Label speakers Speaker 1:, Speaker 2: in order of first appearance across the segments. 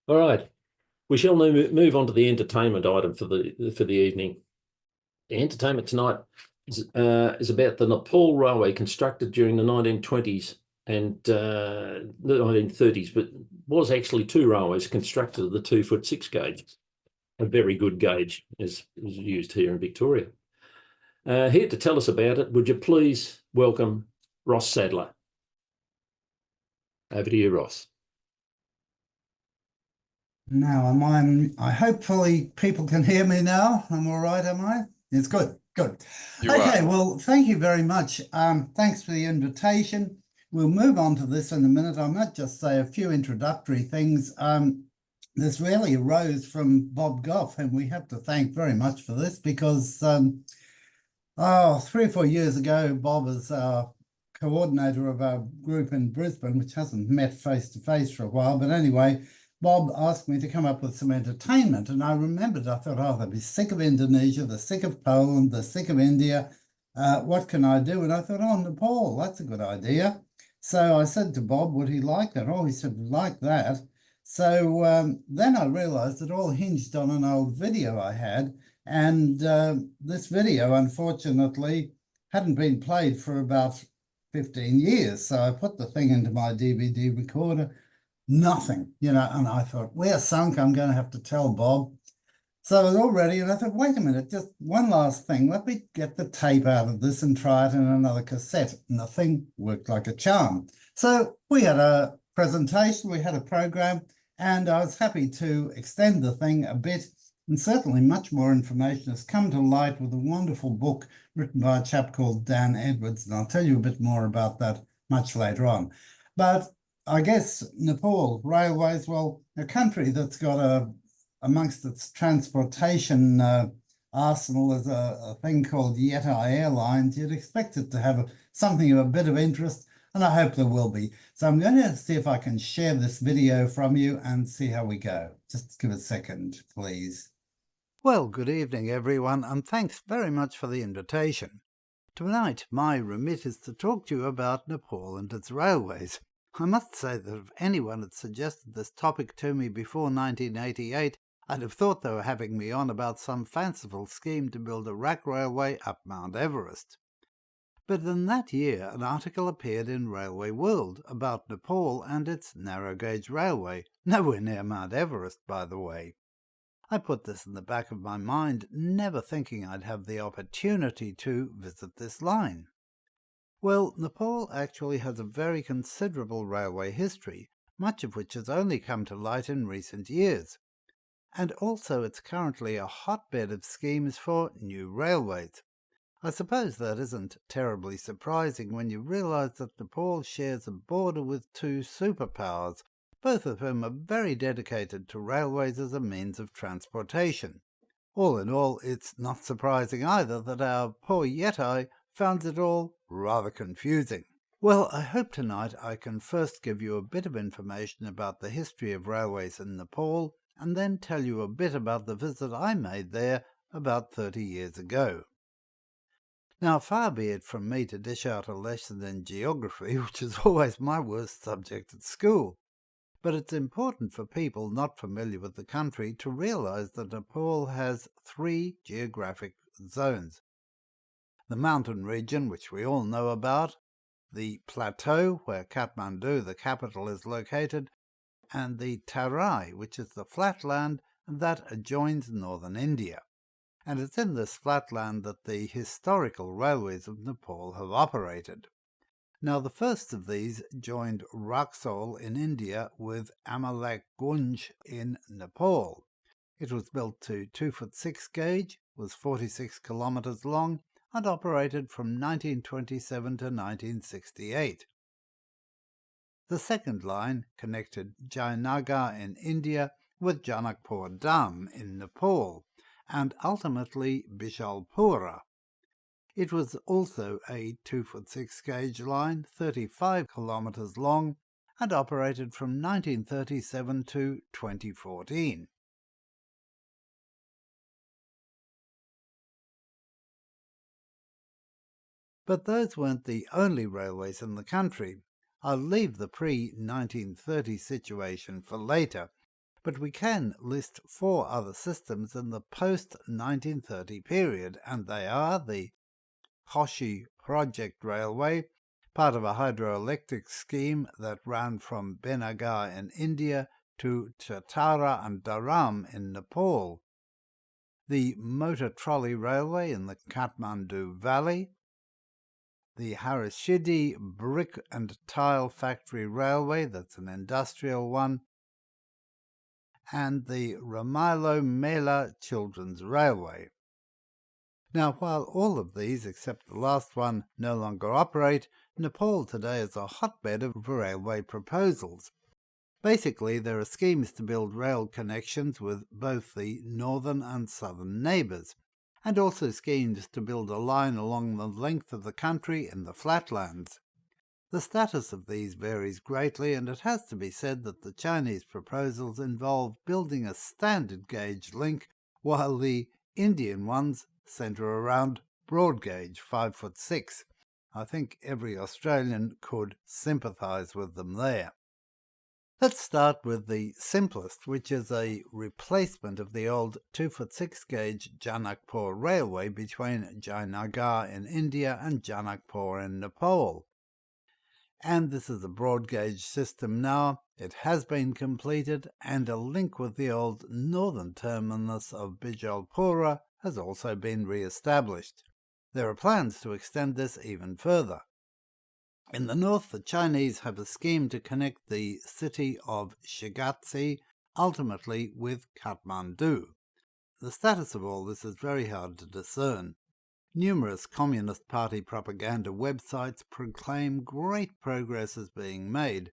Speaker 1: All right. We shall now move on to the entertainment item for the evening. The entertainment tonight is about the Nepal Railway, constructed during the 1920s and the 1930s, but was actually two railways constructed of the 2-foot 6 gauge. A very good gauge is used here in Victoria. Here to tell us about it, would you please welcome Ross Sadler? Over to you, Ross.
Speaker 2: Now, I hopefully people can hear me now. I'm all right, am I? It's good, good.
Speaker 3: You are.
Speaker 2: Okay, well, thank you very much. Thanks for the invitation. We'll move on to this in a minute. I might just say a few introductory things. This really arose from Bob Goff, and we have to thank very much for this because 3 or 4 years ago, Bob is our coordinator of our group in Brisbane, which hasn't met face to face for a while. But anyway, Bob asked me to come up with some entertainment. And I remembered, I thought, oh, they'll be sick of Indonesia, they're sick of Poland, they're sick of India. What can I do? And I thought, oh, Nepal, that's a good idea. So I said to Bob, would he like that? Oh, he said, like that. So then I realized it all hinged on an old video I had. And this video, unfortunately, hadn't been played for about 15 years. So I put the thing into my DVD recorder, nothing, and I thought, we're sunk, I'm going to have to tell Bob. So I was all ready, and I thought, wait a minute, just one last thing. Let me get the tape out of this and try it in another cassette. And the thing worked like a charm. So we had a presentation, we had a program, and I was happy to extend the thing a bit. And certainly much more information has come to light with a wonderful book written by a chap called Dan Edwards. And I'll tell you a bit more about that much later on. But I guess Nepal Railways, well, a country that's got amongst its transportation arsenal is a thing called Yeti Airlines. You'd expect it to have something of a bit of interest, and I hope there will be. So I'm going to see if I can share this video from you and see how we go. Just give it a second, please. Well, good evening, everyone, and thanks very much for the invitation. Tonight, my remit is to talk to you about Nepal and its railways. I must say that if anyone had suggested this topic to me before 1988, I'd have thought they were having me on about some fanciful scheme to build a rack railway up Mount Everest. But in that year, an article appeared in Railway World about Nepal and its narrow-gauge railway, nowhere near Mount Everest, by the way. I put this in the back of my mind, never thinking I'd have the opportunity to visit this line. Well, Nepal actually has a very considerable railway history, much of which has only come to light in recent years. And also it's currently a hotbed of schemes for new railways. I suppose that isn't terribly surprising when you realise that Nepal shares a border with two superpowers, both of whom are very dedicated to railways as a means of transportation. All in all, it's not surprising either that our poor Yeti found it all rather confusing. Well, I hope tonight I can first give you a bit of information about the history of railways in Nepal, and then tell you a bit about the visit I made there about 30 years ago. Now, far be it from me to dish out a lesson in geography, which is always my worst subject at school. But it's important for people not familiar with the country to realize that Nepal has 3 geographic zones. The mountain region, which we all know about, the plateau, where Kathmandu, the capital, is located, and the Tarai, which is the flatland that adjoins northern India. And it's in this flatland that the historical railways of Nepal have operated. Now, the first of these joined Raxaul in India with Amalak Gunj in Nepal. It was built to 2-foot 6 gauge, was 46 kilometres long, and operated from 1927 to 1968. The second line connected Jayanagar in India with Janakpur Dham in Nepal, and ultimately Bishalpura. It was also a 2-foot 6 gauge line, 35 kilometres long, and operated from 1937 to 2014. But those weren't the only railways in the country. I'll leave the pre-1930 situation for later, but we can list 4 other systems in the post-1930 period, and they are the Koshi Project Railway, part of a hydroelectric scheme that ran from Benagar in India to Chatara and Dharam in Nepal, the Motor Trolley Railway in the Kathmandu Valley, the Harishidi Brick and Tile Factory Railway, that's an industrial one, and the Ramaylo Mela Children's Railway. Now, while all of these, except the last one, no longer operate, Nepal today is a hotbed of railway proposals. Basically, there are schemes to build rail connections with both the northern and southern neighbours, and also schemes to build a line along the length of the country in the flatlands. The status of these varies greatly, and it has to be said that the Chinese proposals involve building a standard gauge link, while the Indian ones centre around broad gauge 5'6". I think every Australian could sympathise with them there. Let's start with the simplest, which is a replacement of the old 2'6" gauge Janakpur Railway between Jainagar in India and Janakpur in Nepal. And this is a broad gauge system now. It has been completed, and a link with the old northern terminus of Bijalpura has also been re-established. There are plans to extend this even further. In the north, the Chinese have a scheme to connect the city of Shigatse ultimately with Kathmandu. The status of all this is very hard to discern. Numerous Communist Party propaganda websites proclaim great progress is being made,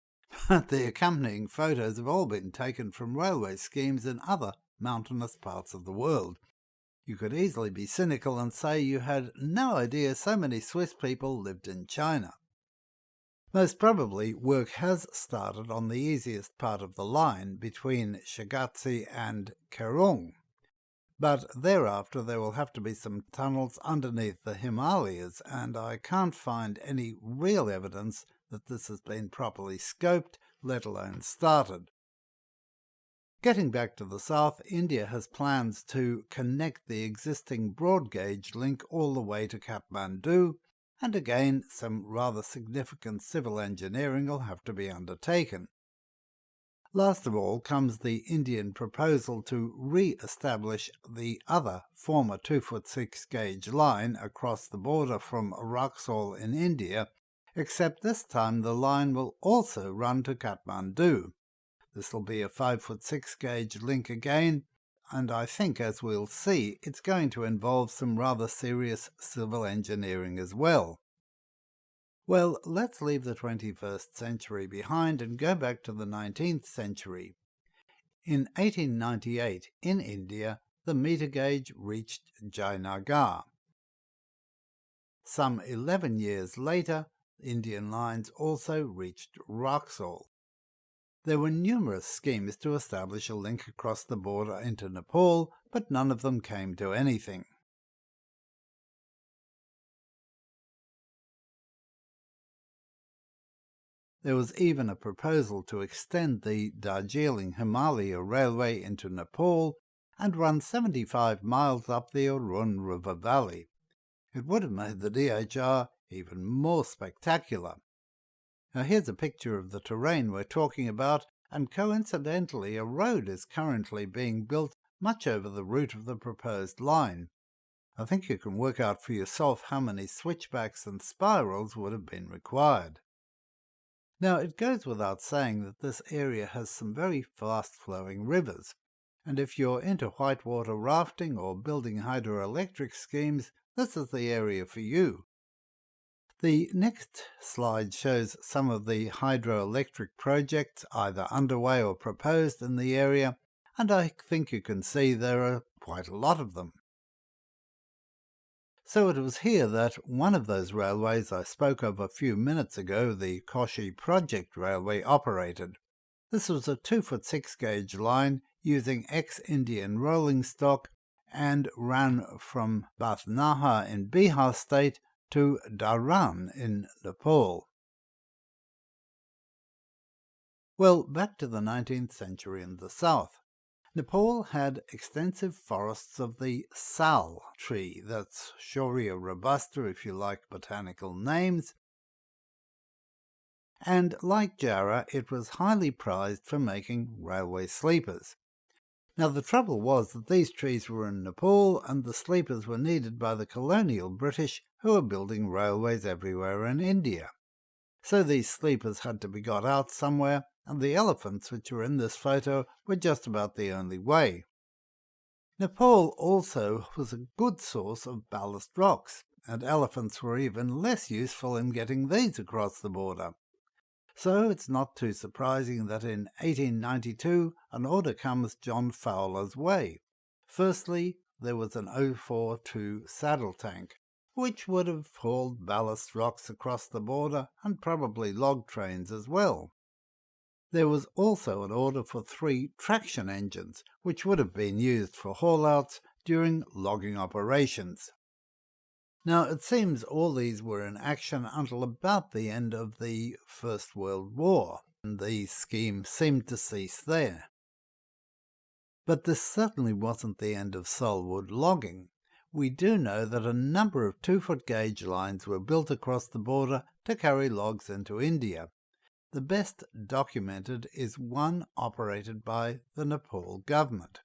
Speaker 2: but the accompanying photos have all been taken from railway schemes in other mountainous parts of the world. You could easily be cynical and say you had no idea so many Swiss people lived in China. Most probably, work has started on the easiest part of the line between Shigatse and Kerong, but thereafter there will have to be some tunnels underneath the Himalayas, and I can't find any real evidence that this has been properly scoped, let alone started. Getting back to the south, India has plans to connect the existing broad gauge link all the way to Kathmandu, and again some rather significant civil engineering will have to be undertaken. Last of all comes the Indian proposal to re-establish the other former 2'6" gauge line across the border from Raxaul in India, except this time the line will also run to Kathmandu. This will be a 5'6" gauge link again, and I think, as we'll see, it's going to involve some rather serious civil engineering as well. Well, let's leave the 21st century behind and go back to the 19th century. In 1898, in India, the meter gauge reached Jainagar. Some 11 years later, Indian lines also reached Raxaul. There were numerous schemes to establish a link across the border into Nepal, but none of them came to anything. There was even a proposal to extend the Darjeeling Himalaya Railway into Nepal and run 75 miles up the Arun River Valley. It would have made the DHR even more spectacular. Now here's a picture of the terrain we're talking about, and coincidentally a road is currently being built much over the route of the proposed line. I think you can work out for yourself how many switchbacks and spirals would have been required. Now it goes without saying that this area has some very fast-flowing rivers, and if you're into whitewater rafting or building hydroelectric schemes, this is the area for you. The next slide shows some of the hydroelectric projects either underway or proposed in the area, and I think you can see there are quite a lot of them. So it was here that one of those railways I spoke of a few minutes ago, the Koshi Project Railway, operated. This was a 2'6" gauge line using ex-Indian rolling stock and ran from Batnaha in Bihar state to Dharan in Nepal. Well, back to the 19th century in the south. Nepal had extensive forests of the sal tree, that's Shorea robusta if you like botanical names, and like Jarrah, it was highly prized for making railway sleepers. Now the trouble was that these trees were in Nepal and the sleepers were needed by the colonial British who were building railways everywhere in India. So these sleepers had to be got out somewhere, and the elephants which are in this photo were just about the only way. Nepal also was a good source of ballast rocks, and elephants were even less useful in getting these across the border. So it's not too surprising that in 1892 an order comes John Fowler's way. Firstly, there was an 042 saddle tank, which would have hauled ballast rocks across the border and probably log trains as well. There was also an order for 3 traction engines, which would have been used for haulouts during logging operations. Now, it seems all these were in action until about the end of the First World War, and the scheme seemed to cease there. But this certainly wasn't the end of Solwood logging. We do know that a number of 2-foot gauge lines were built across the border to carry logs into India. The best documented is one operated by the Nepal government.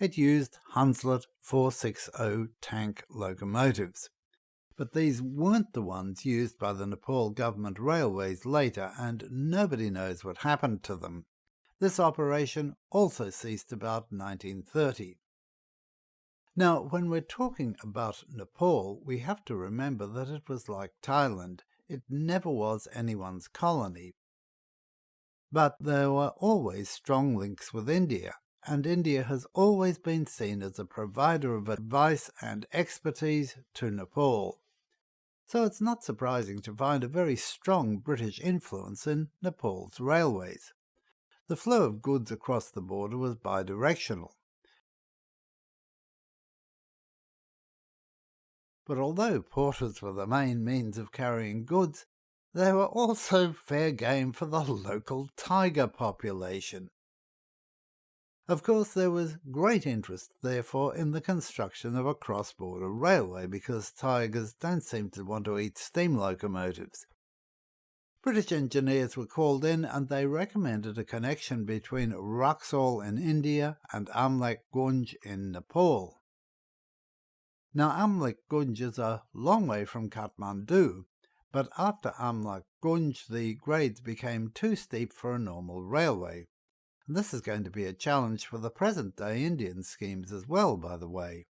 Speaker 2: It used Hunslet 460 tank locomotives. But these weren't the ones used by the Nepal government railways later, and nobody knows what happened to them. This operation also ceased about 1930. Now, when we're talking about Nepal, we have to remember that it was like Thailand. It never was anyone's colony. But there were always strong links with India, and India has always been seen as a provider of advice and expertise to Nepal. So it's not surprising to find a very strong British influence in Nepal's railways. The flow of goods across the border was bidirectional. But although porters were the main means of carrying goods, they were also fair game for the local tiger population. Of course, there was great interest, therefore, in the construction of a cross-border railway because tigers don't seem to want to eat steam locomotives. British engineers were called in and they recommended a connection between Raxaul in India and Amlek Gunj in Nepal. Now, Amlek Gunj is a long way from Kathmandu, but after Amlek Gunj the grades became too steep for a normal railway. And this is going to be a challenge for the present-day Indian schemes as well, by the way.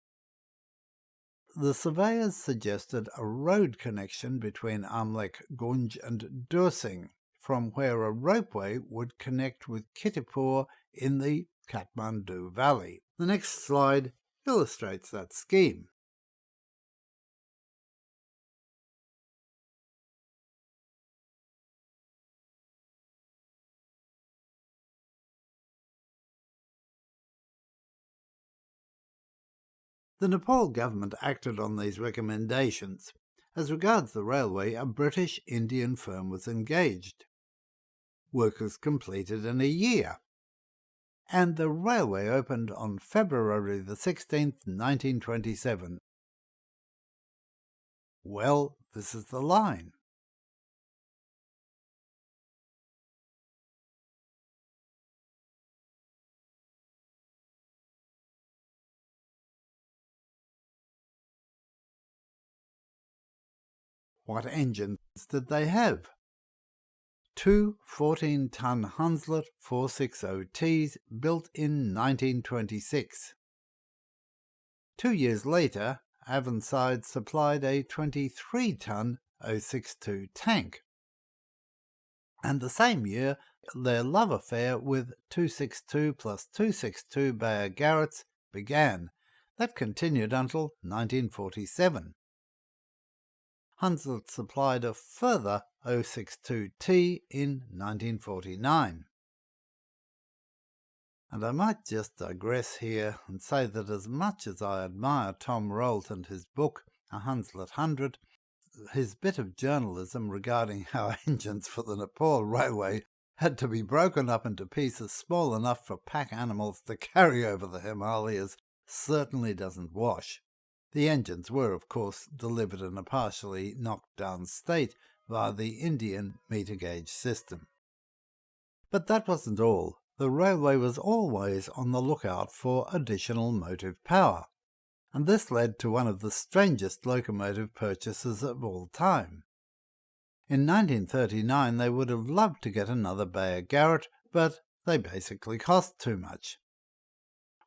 Speaker 2: The surveyors suggested a road connection between Amlek Gunj and Dursing, from where a ropeway would connect with Kittipur in the Kathmandu Valley. The next slide illustrates that scheme. The Nepal government acted on these recommendations. As regards the railway, a British-Indian firm was engaged. Work was completed in a year, and the railway opened on February the 16th, 1927. Well, this is the line. What engines did they have? 2 14-ton Hunslet 460Ts built in 1926. 2 years later, Avonside supplied a 23-ton 062 tank. And the same year, their love affair with 262 plus 262 Bayer Garretts began. That continued until 1947. Hunslet supplied a further 062T in 1949. And I might just digress here and say that as much as I admire Tom Rolt and his book, A Hunslet 100, his bit of journalism regarding how engines for the Nepal Railway had to be broken up into pieces small enough for pack animals to carry over the Himalayas certainly doesn't wash. The engines were, of course, delivered in a partially knocked-down state via the Indian meter-gauge system. But that wasn't all. The railway was always on the lookout for additional motive power, and this led to one of the strangest locomotive purchases of all time. In 1939 they would have loved to get another Bayer Garrett, but they basically cost too much.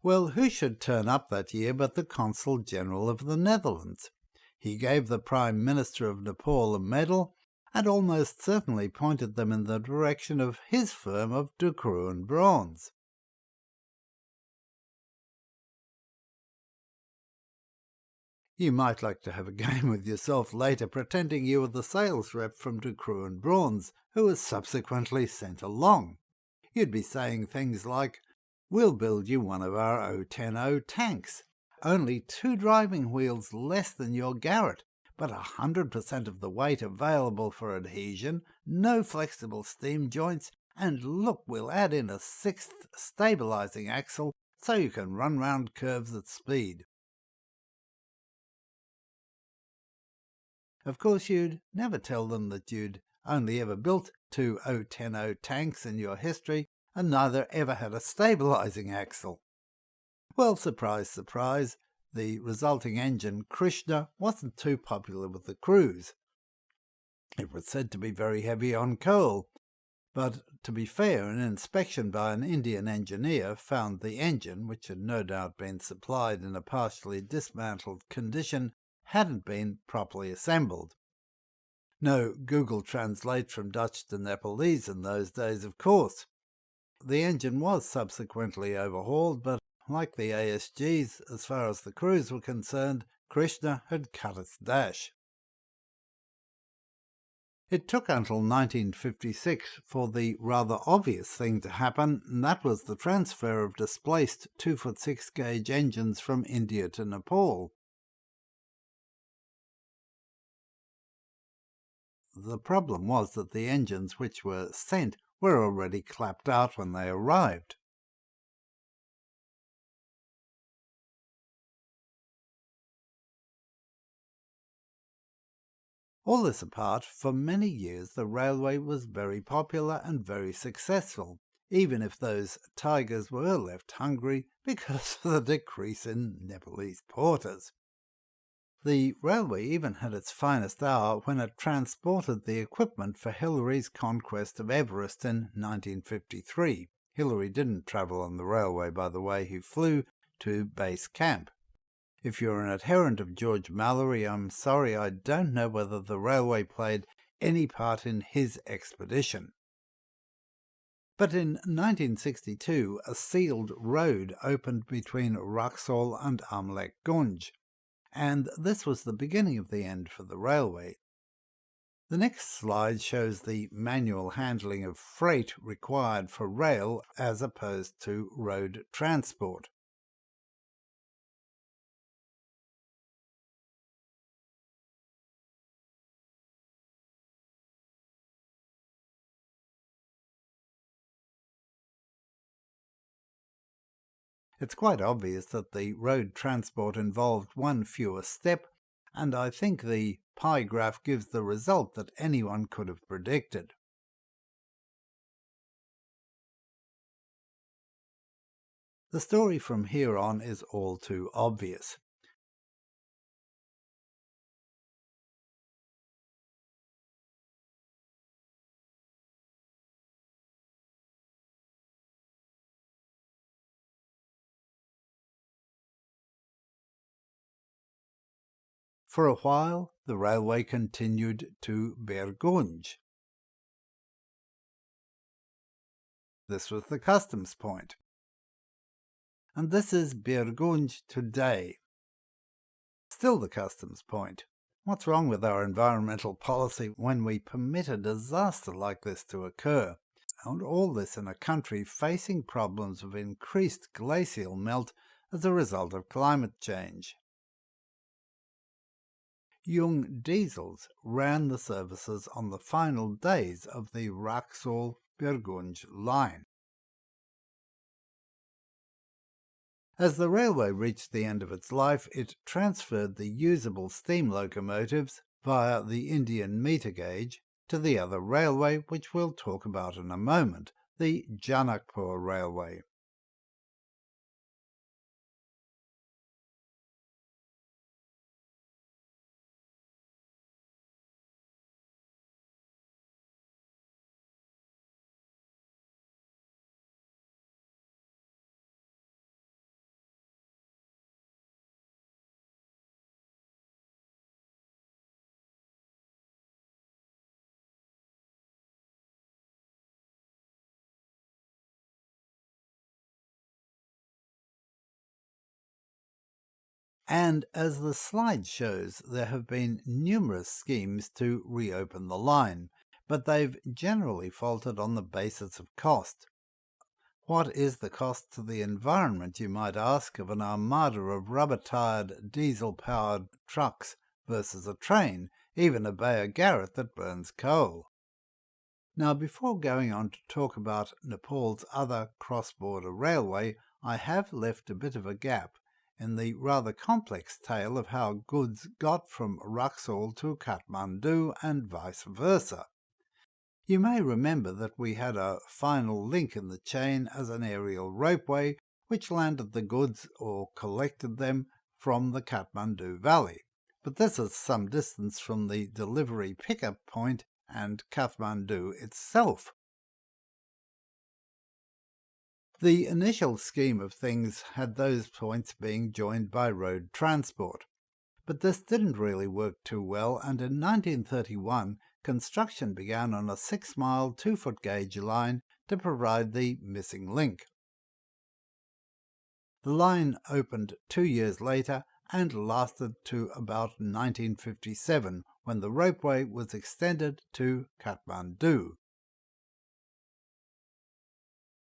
Speaker 2: Well, who should turn up that year but the Consul General of the Netherlands? He gave the Prime Minister of Nepal a medal and almost certainly pointed them in the direction of his firm of De Croo and Bronze. You might like to have a game with yourself later pretending you were the sales rep from De Croo and Bronze, who was subsequently sent along. You'd be saying things like, "We'll build you one of our 010 tanks. Only 2 driving wheels less than your Garrett, but 100% of the weight available for adhesion, no flexible steam joints, and look, we'll add in a 6th stabilizing axle so you can run round curves at speed." Of course, you'd never tell them that you'd only ever built 2 010 tanks in your history and neither ever had a stabilizing axle. Well, surprise, surprise, the resulting engine, Krishna, wasn't too popular with the crews. It was said to be very heavy on coal, but to be fair, an inspection by an Indian engineer found the engine, which had no doubt been supplied in a partially dismantled condition, hadn't been properly assembled. No Google Translate from Dutch to Nepalese in those days, of course. The engine was subsequently overhauled, but like the ASGs, as far as the crews were concerned, Krishna had cut its dash. It took until 1956 for the rather obvious thing to happen, and that was the transfer of displaced 2'6" gauge engines from India to Nepal. The problem was that the engines which were sent were already clapped out when they arrived. All this apart, for many years the railway was very popular and very successful, even if those tigers were left hungry because of the decrease in Nepalese porters. The railway even had its finest hour when it transported the equipment for Hillary's conquest of Everest in 1953. Hillary didn't travel on the railway, by the way, he flew to base camp. If you're an adherent of George Mallory, I'm sorry, I don't know whether the railway played any part in his expedition. But in 1962, a sealed road opened between Raxol and Amlek Gunj, and this was the beginning of the end for the railway. The next slide shows the manual handling of freight required for rail as opposed to road transport. It's quite obvious that the road transport involved one fewer step, and I think the pie graph gives the result that anyone could have predicted. The story from here on is all too obvious. For a while, the railway continued to Bergunj. This was the customs point. And this is Bergunj today. Still the customs point. What's wrong with our environmental policy when we permit a disaster like this to occur? And all this in a country facing problems of increased glacial melt as a result of climate change. Young diesels ran the services on the final days of the Wraxall-Birgunj line. As the railway reached the end of its life, it transferred the usable steam locomotives via the Indian meter gauge to the other railway, which we'll talk about in a moment, the Janakpur Railway. And as the slide shows, there have been numerous schemes to reopen the line, but they've generally faltered on the basis of cost. What is the cost to the environment, you might ask, of an armada of rubber-tired, diesel-powered trucks versus a train, even a Bayer Garrett that burns coal? Now, before going on to talk about Nepal's other cross-border railway, I have left a bit of a gap in the rather complex tale of how goods got from Wraxall to Kathmandu and vice versa. You may remember that we had a final link in the chain as an aerial ropeway which landed the goods or collected them from the Kathmandu Valley. But this is some distance from the delivery pickup point and Kathmandu itself. The initial scheme of things had those points being joined by road transport, but this didn't really work too well, and in 1931 construction began on a 6-mile 2-foot gauge line to provide the missing link. The line opened 2 years later and lasted to about 1957, when the ropeway was extended to Kathmandu.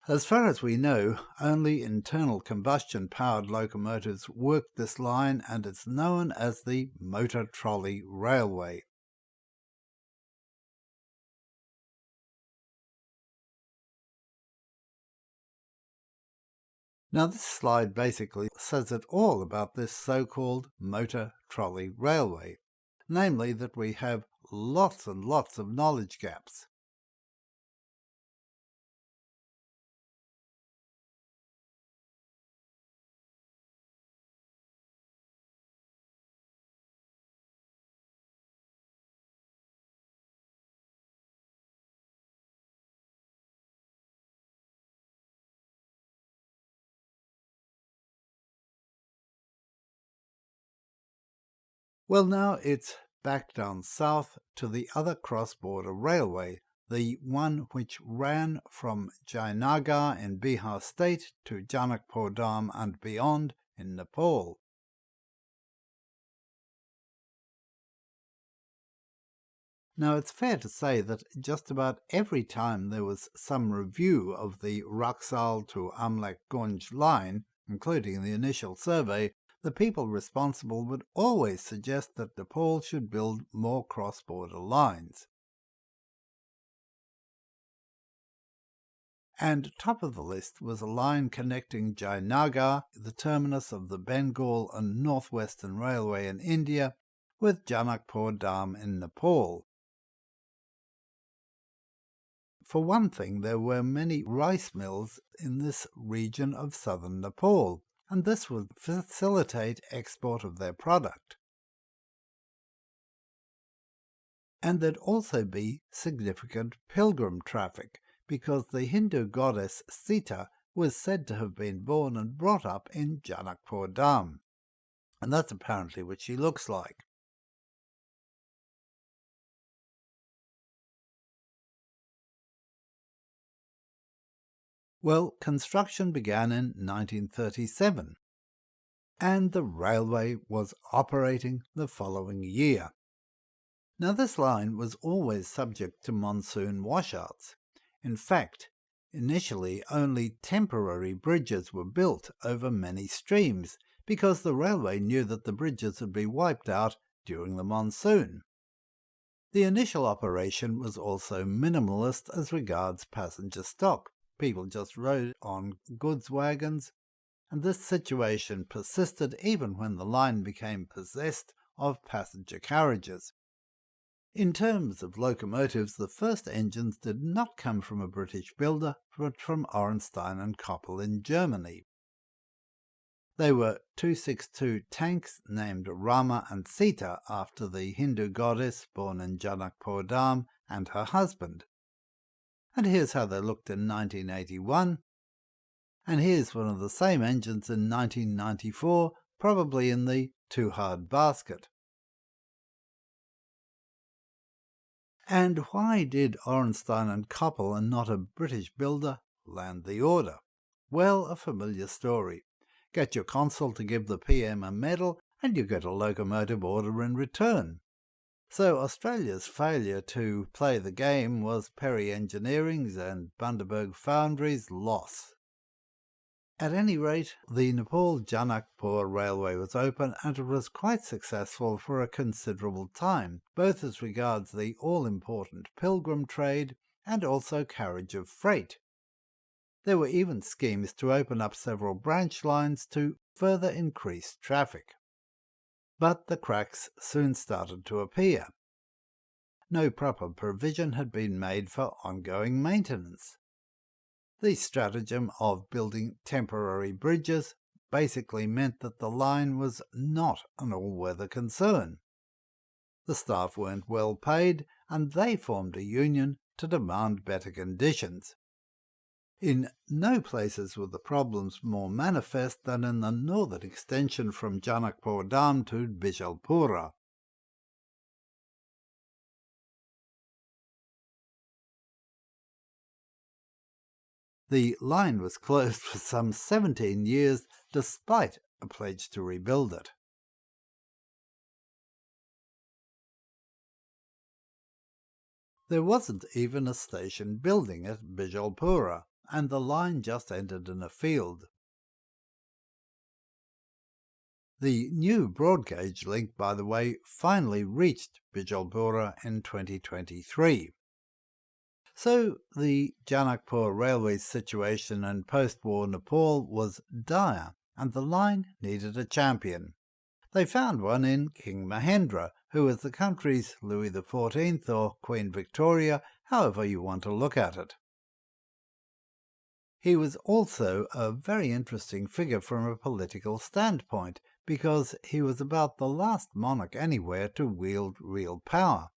Speaker 2: As far as we know, only internal combustion-powered locomotives worked this line, and it's known as the Motor Trolley Railway. Now, this slide basically says it all about this so-called Motor Trolley Railway, namely that we have lots and lots of knowledge gaps. Well, now it's back down south to the other cross-border railway, the one which ran from Jainagar in Bihar state to Janakpur Dham and beyond in Nepal. Now, it's fair to say that just about every time there was some review of the Wraxall to Amlekgunj line, including the initial survey, the people responsible would always suggest that Nepal should build more cross-border lines. And top of the list was a line connecting Jainagar, the terminus of the Bengal and Northwestern Railway in India, with Janakpur Dham in Nepal. For one thing, there were many rice mills in this region of southern Nepal, and this would facilitate export of their product. And there'd also be significant pilgrim traffic, because the Hindu goddess Sita was said to have been born and brought up in Janakpur Dham, and that's apparently what she looks like. Well, construction began in 1937, and the railway was operating the following year. Now, this line was always subject to monsoon washouts. In fact, initially only temporary bridges were built over many streams, because the railway knew that the bridges would be wiped out
Speaker 3: during the monsoon. The initial operation was also minimalist as regards passenger stock. People just rode on goods wagons, and this situation persisted even when the line became possessed of passenger carriages. In terms of locomotives, the first engines did not come from a British builder, but from Orenstein and Koppel in Germany. They were 262 tanks named Rama and Sita after the Hindu goddess born in Janakpur Dham and her husband. And here's how they looked in 1981. And here's one of the same engines in 1994, probably in the too hard basket. And why did Orenstein and Koppel, and not a British builder, land the order? Well, a familiar story. Get your consul to give the PM a medal, and you get a locomotive order in return. So Australia's failure to play the game was Perry Engineering's and Bundaberg Foundry's loss. At any rate, the Nepal-Janakpur Railway was open, and it was quite successful for a considerable time, both as regards the all-important pilgrim trade and also carriage of freight. There were even schemes to open up several branch lines to further increase traffic. But the cracks soon started to appear. No proper provision had been made for ongoing maintenance. The stratagem of building temporary bridges basically meant that the line was not an all-weather concern. The staff weren't well paid, and they formed a union to demand better conditions. In no places were the problems more manifest than in the northern extension from Janakpur Dham to Bijalpura. The line was closed for some 17 years despite a pledge to rebuild it. There wasn't even a station building at Bijalpura, and the line just ended in a field. The new broad gauge link, by the way, finally reached Bijalpura in 2023. So the Janakpur Railway's situation in post-war Nepal was dire, and the line needed a champion. They found one in King Mahendra, who was the country's Louis XIV or Queen Victoria, however you want to look at it. He was also a very interesting figure from a political standpoint, because he was about the last monarch anywhere to wield real power.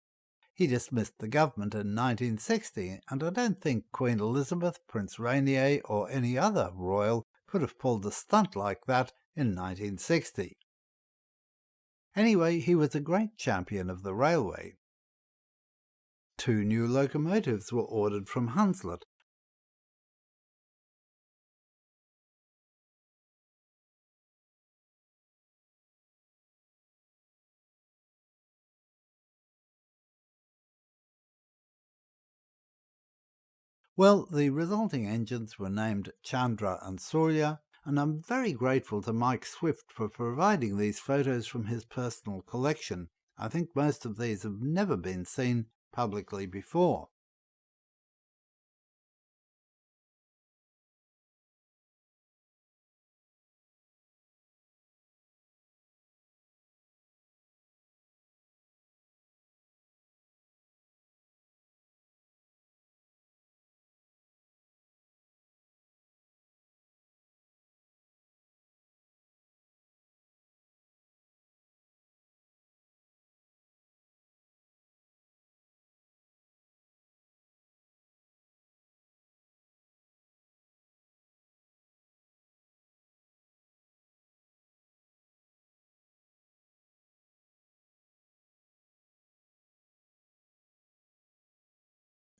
Speaker 3: He dismissed the government in 1960, and I don't think Queen Elizabeth, Prince Rainier, or any other royal could have pulled a stunt like that in 1960. Anyway, he was a great champion of the railway. 2 new locomotives were ordered from Hunslet. Well, the resulting engines were named Chandra and Surya, and I'm very grateful to Mike Swift for providing these photos from his personal collection. I think most of these have never been seen publicly before.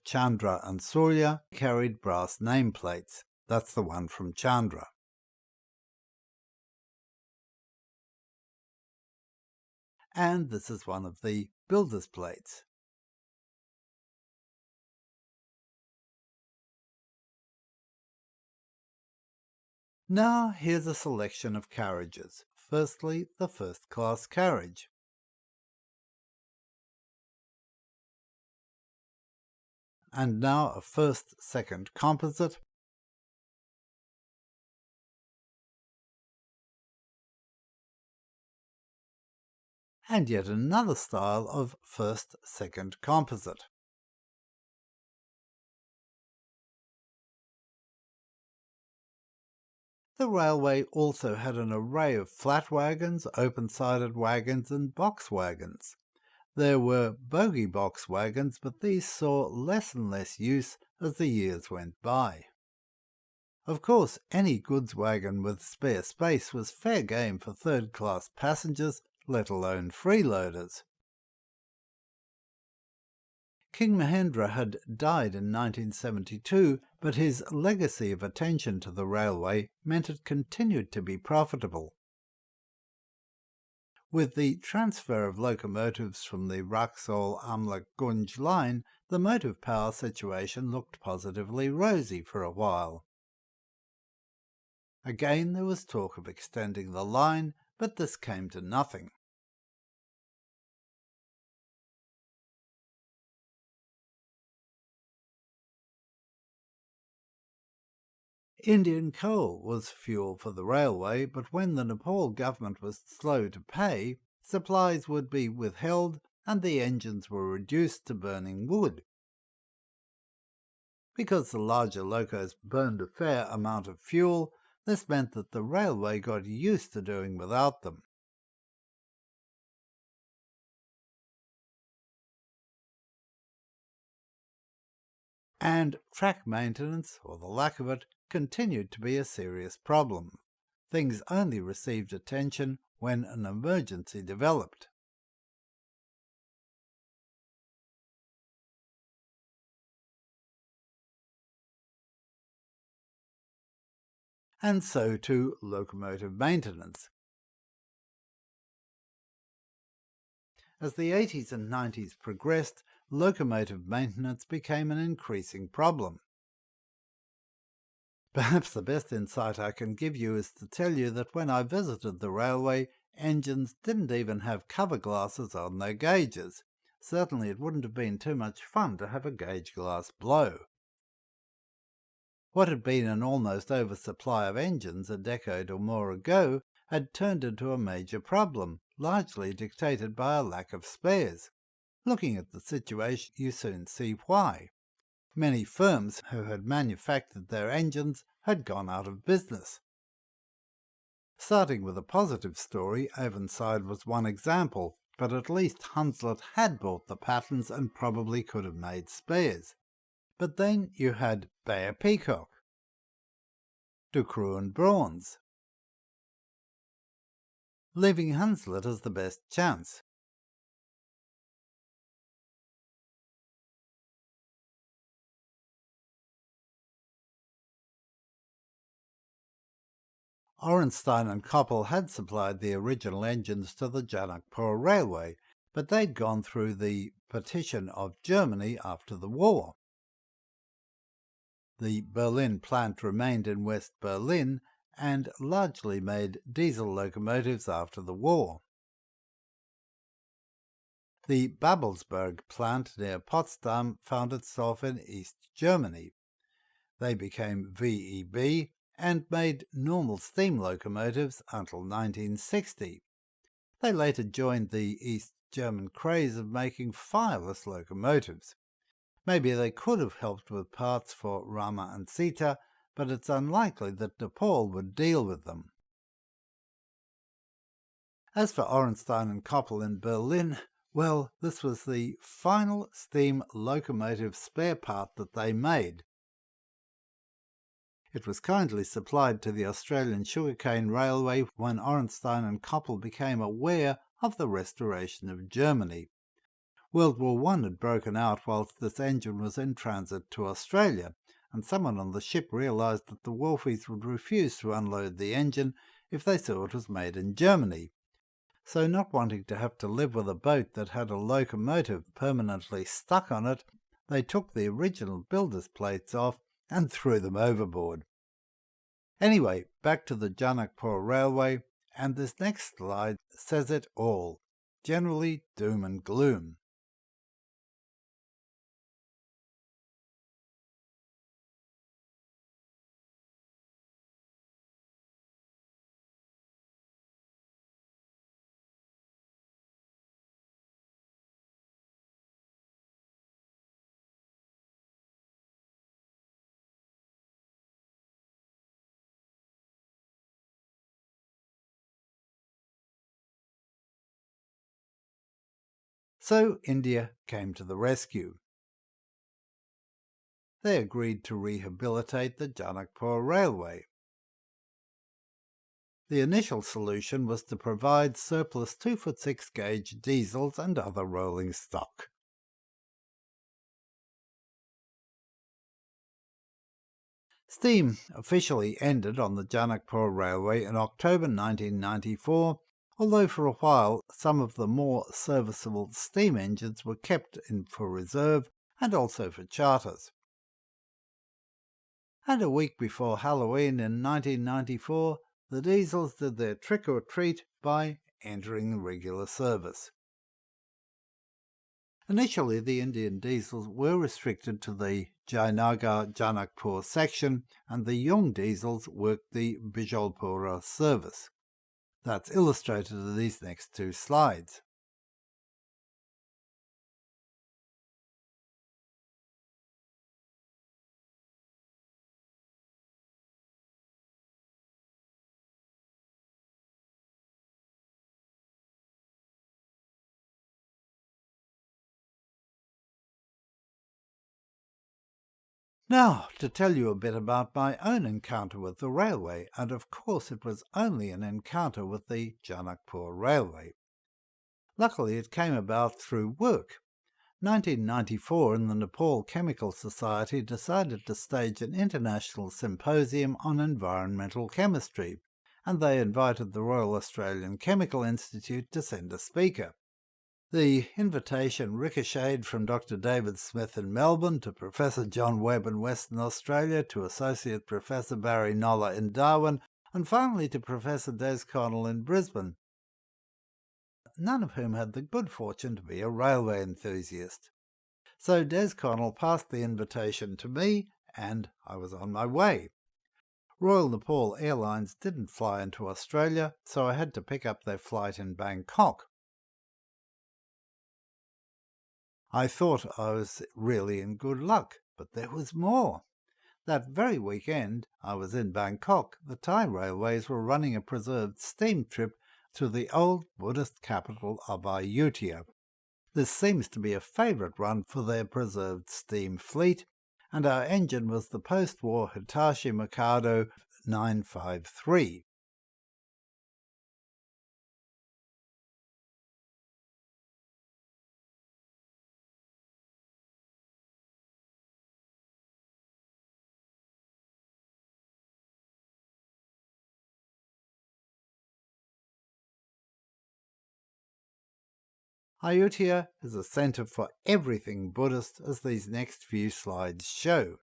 Speaker 3: Chandra and Surya carried brass nameplates. That's the one from Chandra. And this is one of the builder's plates. Now here's a selection of carriages. Firstly, the first-class carriage. and now a first-second composite, and yet another style of first-second composite. The railway also had an array of flat wagons, open-sided wagons and box wagons. There were bogie box wagons, but these saw less and less use as the years went by. Of course, any goods wagon with spare space was fair game for third-class passengers, let alone freeloaders. King Mahendra had died in 1972, but his legacy of attention to the railway meant it continued to be profitable. With the transfer of locomotives from the Raxaul-Amla-Gunj line, the motive power situation looked positively rosy for a while. Again there was talk of extending the line, but this came to nothing. Indian coal was fuel for the railway, but when the Nepal government was slow to pay, supplies would be withheld and the engines were reduced to burning wood. Because the larger locos burned a fair amount of fuel, this meant that the railway got used to doing without them. And track maintenance, or the lack of it, continued to be a serious problem. Things only received attention when an emergency developed. And so too locomotive maintenance. As the 80s and 90s progressed, locomotive maintenance became an increasing problem. Perhaps the best insight I can give you is to tell you that when I visited the railway, engines didn't even have cover glasses on their gauges. Certainly it wouldn't have been too much fun to have a gauge glass blow. What had been an almost oversupply of engines a decade or more ago had turned into a major problem, largely dictated by a lack of spares. Looking at the situation, you soon see why. Many firms who had manufactured their engines had gone out of business. Starting with a positive story, Avonside was one example, but at least Hunslet had bought the patents and probably could have made spares. But then you had Bayer Peacock, Ducroux and Brawns, leaving Hunslet as the best chance. Orenstein and Koppel had supplied the original engines to the Janakpur Railway, but they'd gone through the partition of Germany after the war. The Berlin plant remained in West Berlin and largely made diesel locomotives after the war. The Babelsberg plant near Potsdam found itself in East Germany. They became VEB and made normal steam locomotives until 1960. They later joined the East German craze of making fireless locomotives. Maybe they could have helped with parts for Rama and Sita, but it's unlikely that Nepal would deal with them. As for Orenstein and Koppel in Berlin, well, this was the final steam locomotive spare part that they made. It was kindly supplied to the Australian Sugarcane Railway when Orenstein and Koppel became aware of the restoration of Germany. World War I had broken out whilst this engine was in transit to Australia, and someone on the ship realised that the wharfies would refuse to unload the engine if they saw it was made in Germany. So not wanting to have to live with a boat that had a locomotive permanently stuck on it, they took the original builder's plates off and threw them overboard. Anyway, back to the Janakpur Railway, and this next slide says it all. Generally doom and gloom. So India came to the rescue. They agreed to rehabilitate the Janakpur Railway. The initial solution was to provide surplus 2-foot-6 gauge diesels and other rolling stock. Steam officially ended on the Janakpur Railway in October 1994, although for a while some of the more serviceable steam engines were kept in for reserve and also for charters. And a week before Halloween in 1994, the diesels did their trick-or-treat by entering regular service. Initially, the Indian diesels were restricted to the Jainagar-Janakpur section, and the young diesels worked the Bijalpura service. That's illustrated in these next two slides. Now, to tell you a bit about my own encounter with the railway, and of course it was only an encounter with the Janakpur Railway. Luckily, it came about through work. 1994, and the Nepal Chemical Society decided to stage an international symposium on environmental chemistry, and they invited the Royal Australian Chemical Institute to send a speaker. The invitation ricocheted from Dr. David Smith in Melbourne to Professor John Webb in Western Australia to Associate Professor Barry Noller in Darwin, and finally to Professor Des Connell in Brisbane, none of whom had the good fortune to be a railway enthusiast. So Des Connell passed the invitation to me, and I was on my way. Royal Nepal Airlines didn't fly into Australia, so I had to pick up their flight in Bangkok. I thought I was really in good luck, but there was more. That very weekend I was in Bangkok, the Thai Railways were running a preserved steam trip to the old Buddhist capital of Ayutthaya. This seems to be a favourite run for their preserved steam fleet, and our engine was the post-war Hitachi Mikado 953. Ayutthaya is a centre for everything Buddhist, as these next few slides show.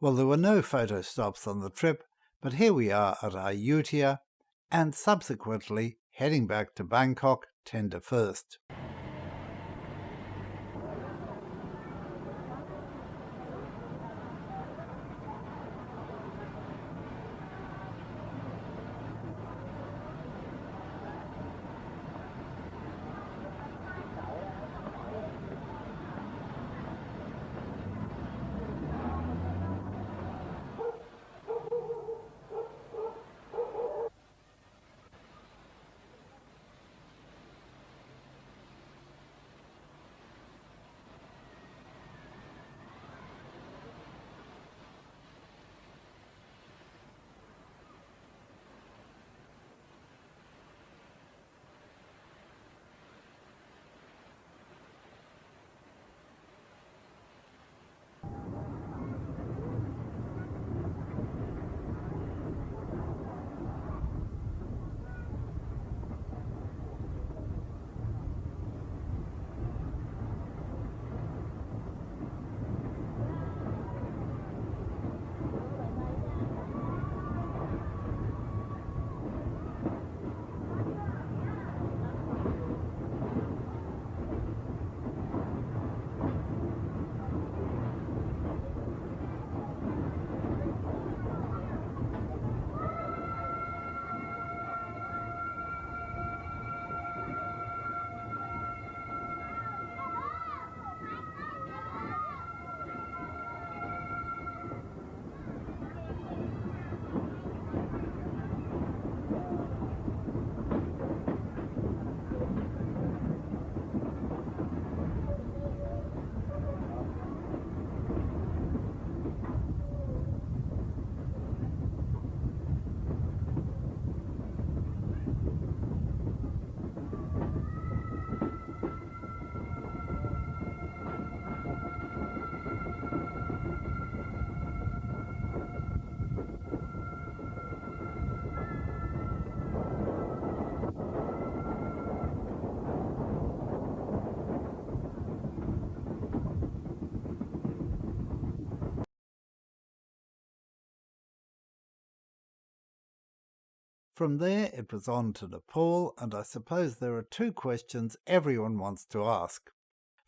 Speaker 3: Well, there were no photo stops on the trip, but here we are at Ayutthaya, and subsequently heading back to Bangkok tender first. From there it was on to Nepal, and I suppose there are two questions everyone wants to ask.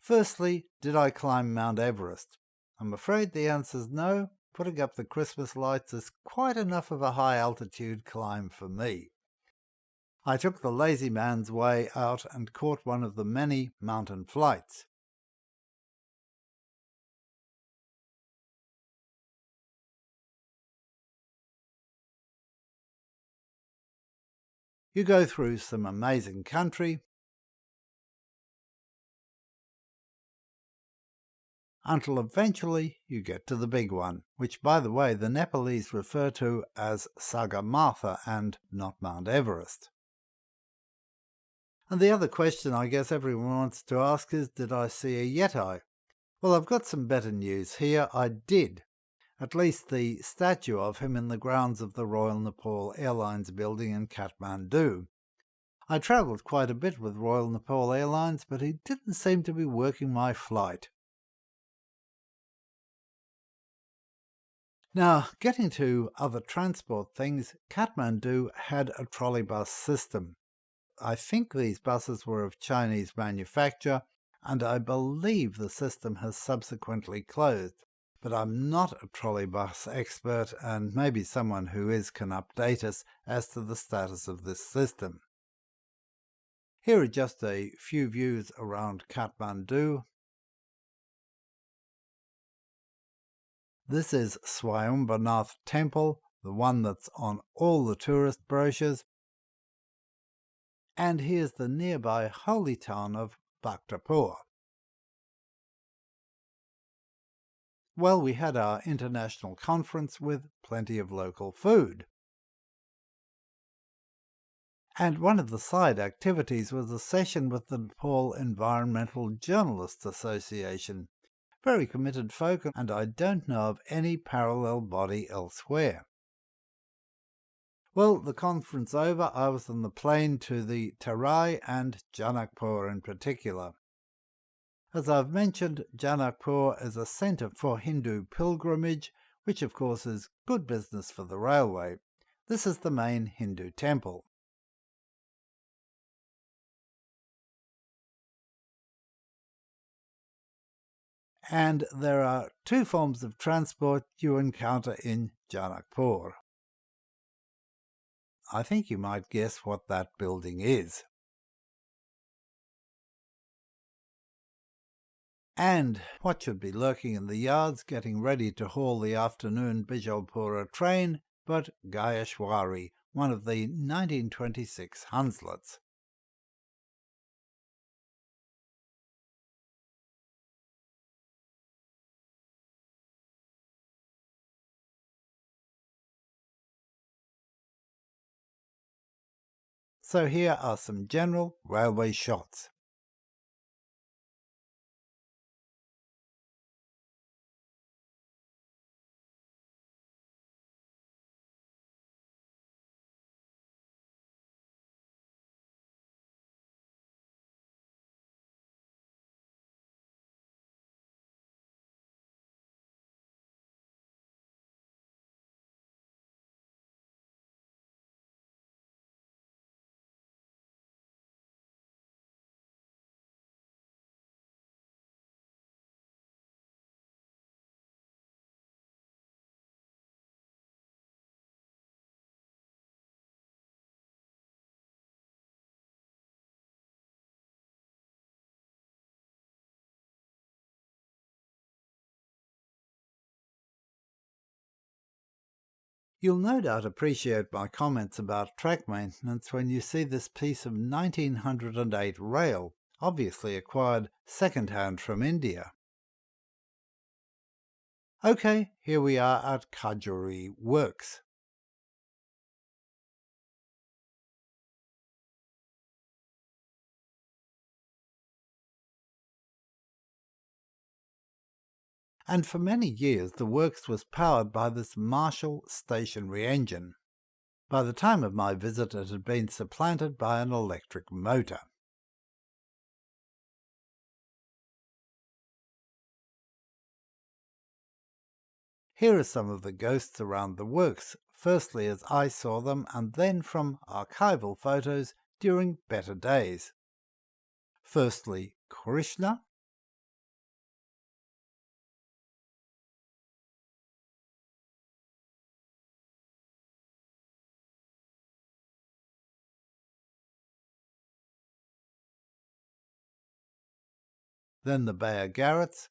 Speaker 3: Firstly, did I climb Mount Everest? I'm afraid the answer's no. Putting up the Christmas lights is quite enough of a high altitude climb for me. I took the lazy man's way out and caught one of the many mountain flights. You go through some amazing country until eventually you get to the big one, which, by the way, the Nepalese refer to as Sagarmatha and not Mount Everest. And the other question I guess everyone wants to ask is, did I see a Yeti? Well, I've got some better news here. I did. At least the statue of him in the grounds of the Royal Nepal Airlines building in Kathmandu. I travelled quite a bit with Royal Nepal Airlines, but he didn't seem to be working my flight. Now, getting to other transport things, Kathmandu had a trolleybus system. I think these buses were of Chinese manufacture, and I believe the system has subsequently closed. But I'm not a trolleybus expert, and maybe someone who is can update us as to the status of this system. Here are just a few views around Kathmandu. This is Swayambanath Temple, the one that's on all the tourist brochures. And here's the nearby holy town of Bhaktapur. Well, we had our international conference with plenty of local food. And one of the side activities was a session with the Nepal Environmental Journalists Association. Very committed folk, and I don't know of any parallel body elsewhere. Well, the conference over, I was on the plane to the Terai and Janakpur in particular. As I've mentioned, Janakpur is a centre for Hindu pilgrimage, which of course is good business for the railway. This is the main Hindu temple. And there are two forms of transport you encounter in Janakpur. I think you might guess what that building is. And what should be lurking in the yards getting ready to haul the afternoon Bijalpura train but Gayeshwari, one of the 1926 Hunslets. So here are some general railway shots. You'll no doubt appreciate my comments about track maintenance when you see this piece of 1908 rail, obviously acquired second-hand from India. OK, here we are at Kajuri Works. And for many years the works was powered by this Marshall stationary engine. By the time of my visit it had been supplanted by an electric motor. Here are some of the ghosts around the works. firstly as I saw them and then from archival photos during better days. Firstly, Krishna, then the Bear Garretts,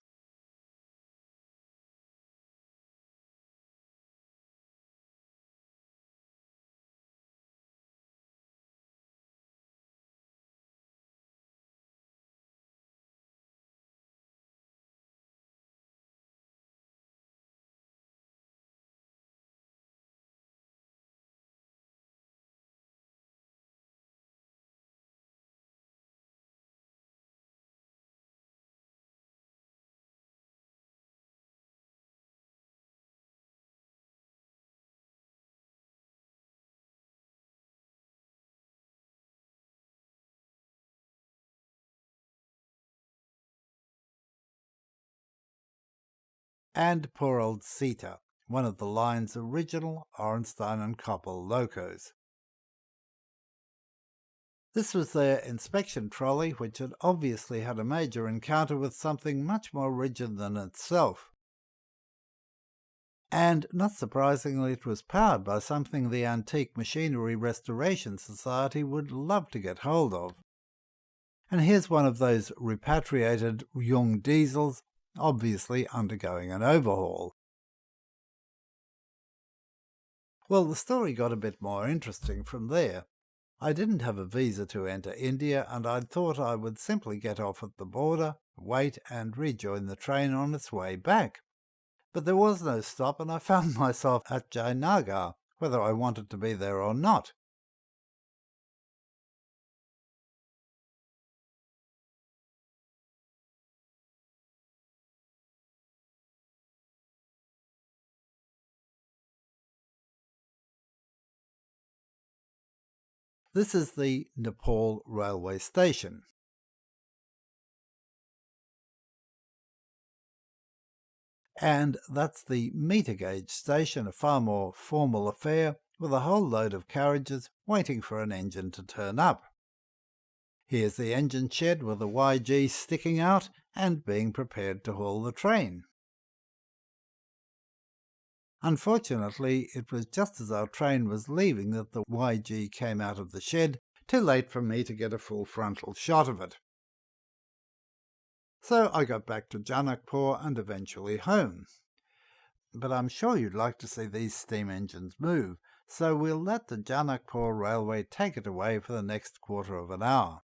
Speaker 3: and poor old Sita, one of the line's original Ornstein and Koppel locos. This was their inspection trolley, which had obviously had a major encounter with something much more rigid than itself. And, not surprisingly, it was powered by something the Antique Machinery Restoration Society would love to get hold of. And here's one of those repatriated young diesels, obviously undergoing an overhaul. Well, the story got a bit more interesting from there. I didn't have a visa to enter India, and I thought I would simply get off at the border, wait, and rejoin the train on its way back. But there was no stop, and I found myself at Jayanagar, whether I wanted to be there or not. This is the Nepal railway station. And that's the meter gauge station, a far more formal affair with a whole load of carriages waiting for an engine to turn up. Here's the engine shed with the YG sticking out and being prepared to haul the train. Unfortunately, it was just as our train was leaving that the YG came out of the shed, too late for me to get a full frontal shot of it. So I got back to Janakpur and eventually home. But I'm sure you'd like to see these steam engines move, so we'll let the Janakpur Railway take it away for the next quarter of an hour.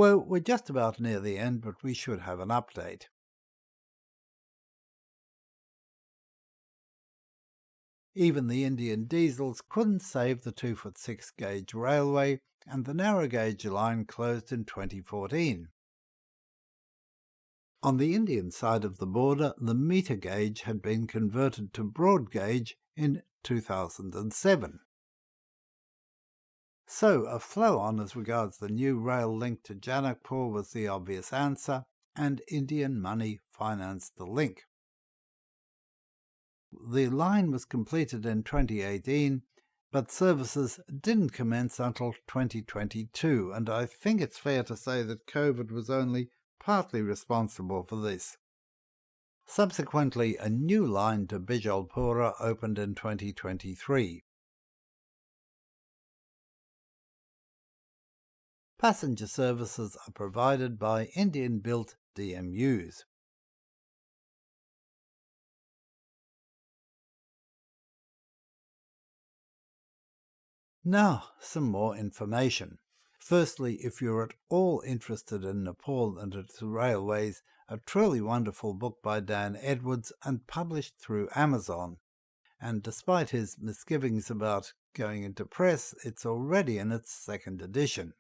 Speaker 3: Well, we're just about near the end, but we should have an update. Even the Indian diesels couldn't save the 2-foot-6 gauge railway, and the narrow gauge line closed in 2014. On the Indian side of the border, the metre gauge had been converted to broad gauge in 2007. So a flow-on as regards the new rail link to Janakpur was the obvious answer, and Indian money financed the link. The line was completed in 2018, but services didn't commence until 2022, and I think it's fair to say that COVID was only partly responsible for this. Subsequently, a new line to Bijalpura opened in 2023. Passenger services are provided by Indian-built DMUs. Now, some more information. Firstly, if you're at all interested in Nepal and its railways, a truly wonderful book by Dan Edwards and published through Amazon. And despite his misgivings about going into press, it's already in its second edition.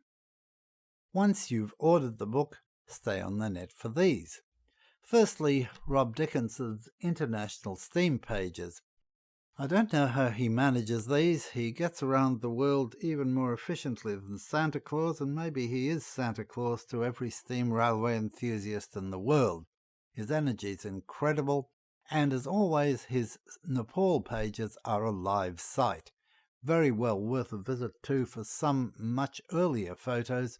Speaker 3: Once you've ordered the book, stay on the net for these. Firstly, Rob Dickinson's International Steam pages. I don't know how he manages these. He gets around the world even more efficiently than Santa Claus, and maybe he is Santa Claus to every steam railway enthusiast in the world. His energy is incredible, and as always, his Nepal pages are a live sight. Very well worth a visit too for some much earlier photos,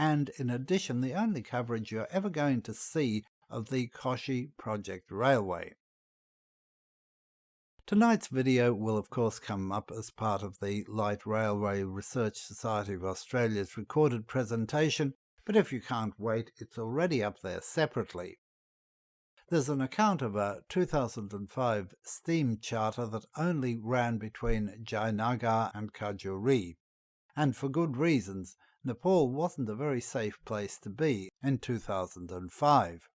Speaker 3: and in addition, the only coverage you're ever going to see of the Koshi Project Railway. Tonight's video will of course come up as part of the Light Railway Research Society of Australia's recorded presentation, but if you can't wait, it's already up there separately. There's an account of a 2005 steam charter that only ran between Jainagar and Kajuri, and for good reasons. Nepal wasn't a very safe place to be in 2005.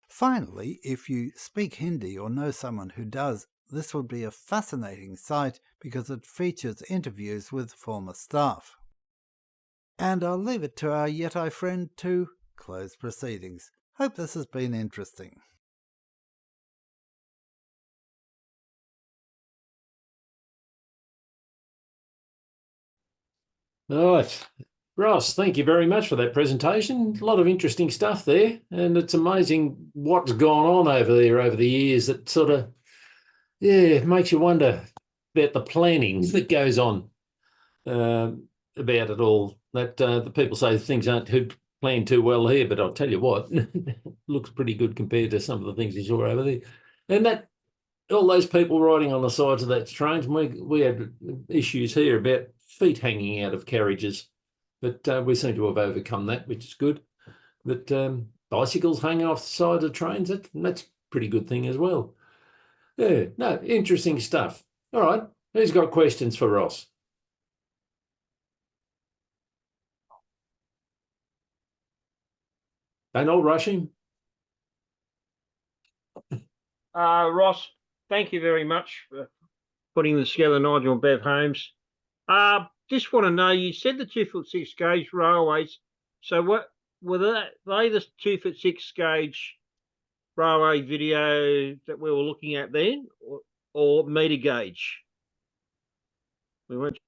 Speaker 3: Finally, if you speak Hindi or know someone who does, this would be a fascinating site because it features interviews with former staff. And I'll leave it to our Yeti friend to close proceedings. Hope this has been interesting.
Speaker 1: All right. Ross, thank you very much for that presentation. A lot of interesting stuff there, and it's amazing what's gone on over there over the years. That sort of, makes you wonder about the planning that goes on about it all. That the people say things aren't planned too well here, but I'll tell you what, looks pretty good compared to some of the things you saw over there. And that all those people riding on the sides of that trains, we had issues here about feet hanging out of carriages. But we seem to have overcome that, which is good. But bicycles hanging off the side of trains, that's a pretty good thing as well. Yeah, no, interesting stuff. All right, who's got questions for Ross? Don't all rush him.
Speaker 4: Ross, thank you very much for putting this together, Nigel and Bev Holmes. Just want to know, you said the 2-foot-6 gauge railways. So what were they the 2-foot-6 gauge railway video that we were looking at then, or metre gauge? We went.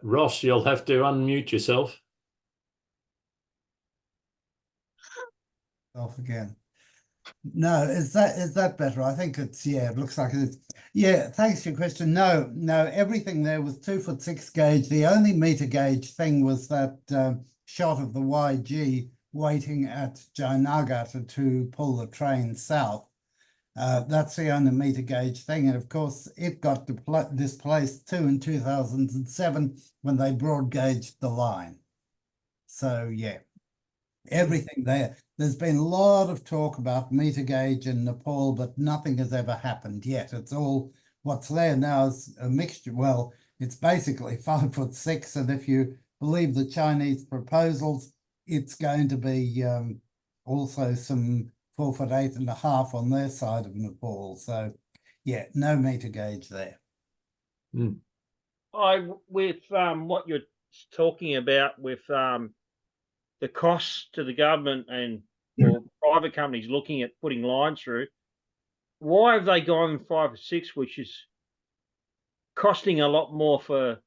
Speaker 1: Ross, you'll have to unmute yourself.
Speaker 2: Off again. No, is that better? I think it's, yeah, it looks like it is. Yeah, thanks for your question. No, everything there was 2-foot-6 gauge. The only metre gauge thing was that shot of the YG waiting at Jainagar to pull the train south. That's the only metre gauge thing. And of course, it got displaced too in 2007 when they broad gauged the line. So, yeah, everything there. There's been a lot of talk about metre gauge in Nepal, but nothing has ever happened yet. It's all what's there now is a mixture. Well, it's basically 5'6", and if you believe the Chinese proposals, it's going to be also some 4'8.5" on their side of Nepal. So, yeah, no meter gauge there.
Speaker 1: Mm.
Speaker 4: With what you're talking about with the costs to the government and or private companies looking at putting lines through, why have they gone 5'6", which is costing a lot more for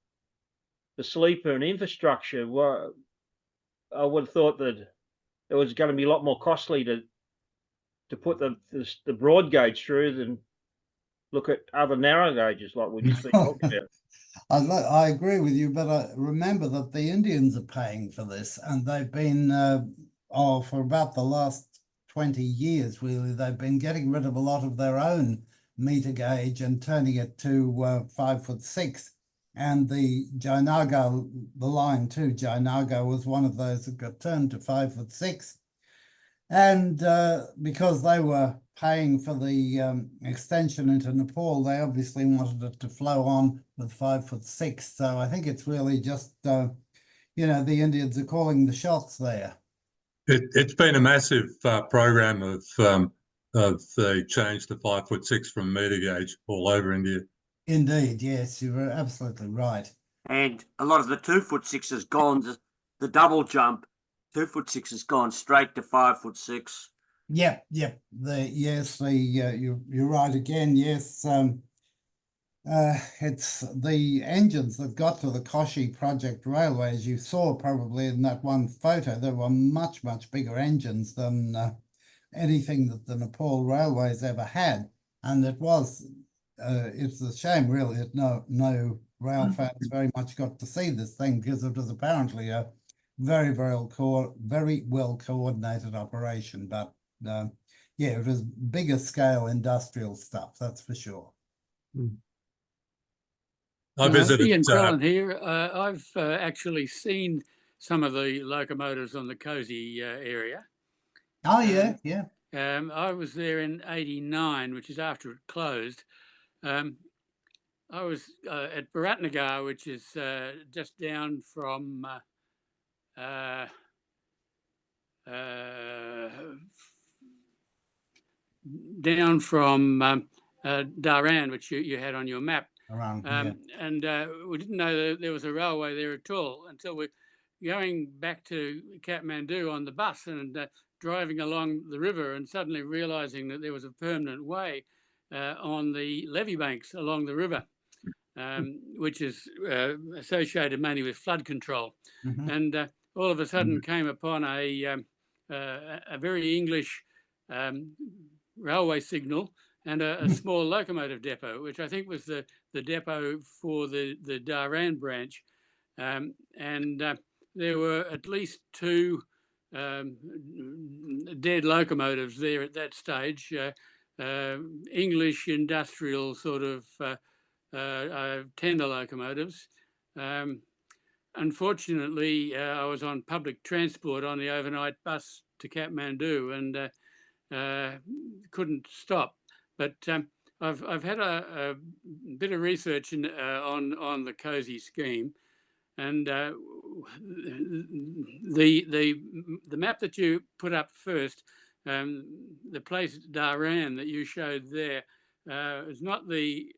Speaker 4: the sleeper and infrastructure? Well, I would have thought that it was going to be a lot more costly to put the broad gauge through than look at other narrow gauges like we just been talking about.
Speaker 2: I agree with you, but I remember that the Indians are paying for this, and they've been, for about the last 20 years, really, they've been getting rid of a lot of their own meter gauge and turning it to 5'6". And the Jainaga, the line to Jainaga was one of those that got turned to 5'6". And because they were paying for the extension into Nepal, they obviously wanted it to flow on with 5'6". So I think it's really just, the Indians are calling the shots there.
Speaker 5: It's been a massive program of the change to 5'6" from meter gauge all over India.
Speaker 2: Indeed, yes, you were absolutely right.
Speaker 6: And a lot of the 2'6" has gone the double jump. 2'6" has gone straight to 5'6".
Speaker 2: Yep. You're right again. Yes, it's the engines that got to the Koshi project railway, as you saw probably in that one photo. There were much bigger engines than anything that the Nepal Railways ever had, and it's a shame really that no rail fans very much got to see this thing, because it was apparently a very well coordinated operation. But yeah, it was bigger scale industrial stuff, that's for sure.
Speaker 5: I visited
Speaker 7: Ian Crellin here. I've actually seen some of the locomotives on the Cozy area.
Speaker 2: Oh yeah, yeah.
Speaker 7: I was there in '89, which is after it closed. I was at Biratnagar, which is just down from Dharan, which you had on your map.
Speaker 2: Around, yeah.
Speaker 7: And we didn't know that there was a railway there at all until we're going back to Kathmandu on the bus and driving along the river, and suddenly realizing that there was a permanent way on the levee banks along the river, which is associated mainly with flood control. And all of a sudden came upon a very English railway signal and a small locomotive depot, which I think was the depot for the Dharan branch. And there were at least 2 dead locomotives there at that stage, English industrial sort of tender locomotives. Unfortunately, I was on public transport on the overnight bus to Kathmandu and couldn't stop. But I've had a bit of research on the Cozy scheme, and the map that you put up first, the place Dharan that you showed there, is not the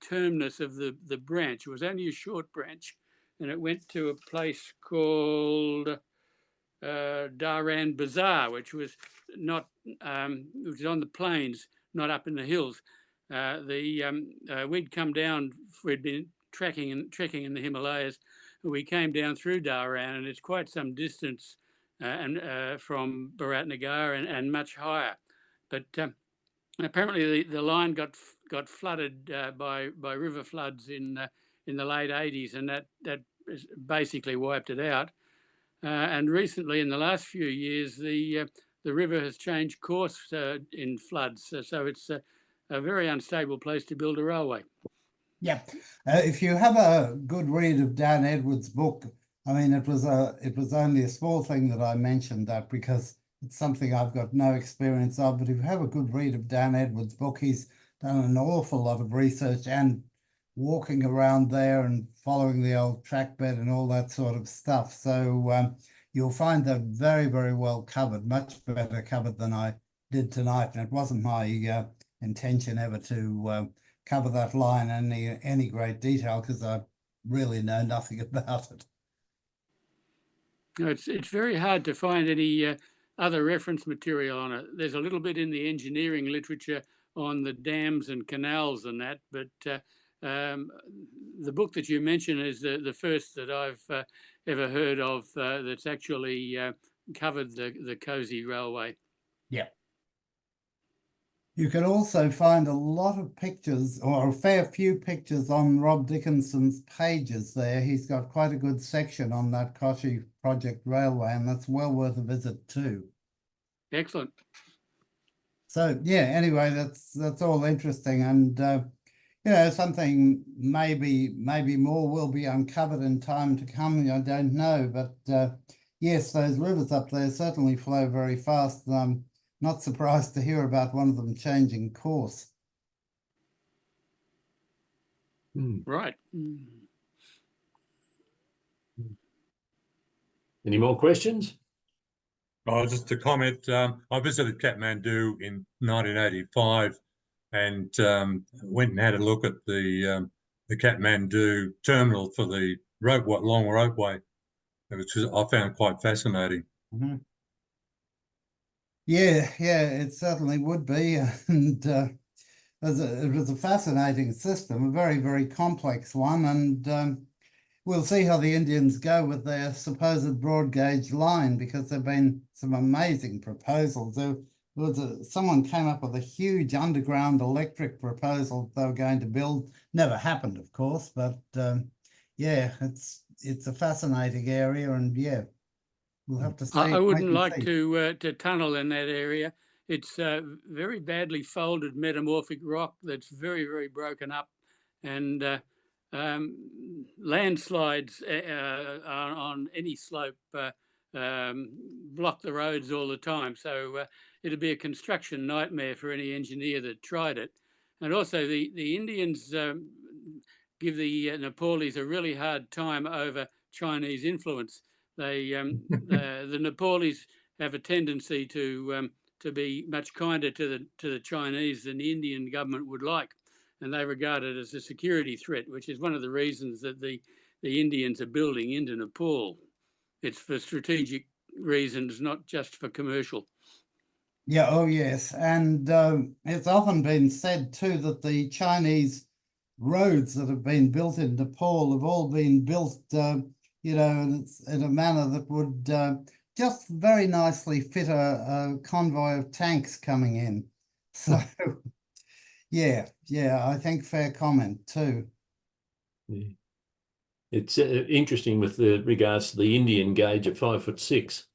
Speaker 7: terminus of the branch. It was only a short branch, and it went to a place called Dharan Bazaar, which was not which was on the plains, not up in the hills. We'd come down. We'd been trekking in the Himalayas. We came down through Dharan, and it's quite some distance from Biratnagar and much higher. But apparently the line got flooded by river floods in the late '80s, and that basically wiped it out. And recently, in the last few years, the river has changed course in floods, so it's a very unstable place to build a railway.
Speaker 2: Yeah, if you have a good read of Dan Edwards' book, I mean, it was only a small thing that I mentioned that because it's something I've got no experience of. But if you have a good read of Dan Edwards' book, he's done an awful lot of research and walking around there and following the old track bed and all that sort of stuff. So you'll find that very, very well covered, much better covered than I did tonight. And it wasn't my intention ever to cover that line in any great detail, because I really know nothing about it.
Speaker 7: No, it's very hard to find any other reference material on it. There's a little bit in the engineering literature on the dams and canals and that, but the book that you mentioned is the first that I've ever heard of that's actually covered the Cozy Railway.
Speaker 2: Yeah. You can also find a lot of pictures, or a fair few pictures, on Rob Dickinson's pages there. He's got quite a good section on that Koshi Project Railway, and that's well worth a visit too.
Speaker 7: Excellent.
Speaker 2: So yeah, anyway, that's all interesting, and you know, something maybe more will be uncovered in time to come. I don't know, but yes, those rivers up there certainly flow very fast. I'm not surprised to hear about one of them changing course.
Speaker 7: Right.
Speaker 1: Any more questions?
Speaker 5: Oh, just a comment. I visited Kathmandu in 1985 and went and had a look at the Kathmandu terminal for the long ropeway, which I found quite fascinating.
Speaker 2: Mm-hmm. Yeah, it certainly would be, and it was a fascinating system, a very, very complex one, and we'll see how the Indians go with their supposed broad gauge line, because there've been some amazing proposals. There was someone came up with a huge underground electric proposal they were going to build. Never happened, of course, but yeah, it's a fascinating area, and yeah, we'll have to see.
Speaker 7: I wouldn't like to tunnel in that area. It's very badly folded metamorphic rock that's very, very broken up, and landslides on any slope block the roads all the time. So it'd be a construction nightmare for any engineer that tried it. And also the Indians give the Nepalese a really hard time over Chinese influence. They the Nepalese have a tendency to be much kinder to the Chinese than the Indian government would like, and they regard it as a security threat, which is one of the reasons that the Indians are building into Nepal. It's for strategic reasons, not just for commercial.
Speaker 2: Yeah, oh yes, and it's often been said too that the Chinese roads that have been built in Nepal have all been built you know, in a manner that would just very nicely fit a convoy of tanks coming in. So, yeah, I think fair comment too.
Speaker 1: Yeah. It's interesting with regards to the Indian gauge of 5'6"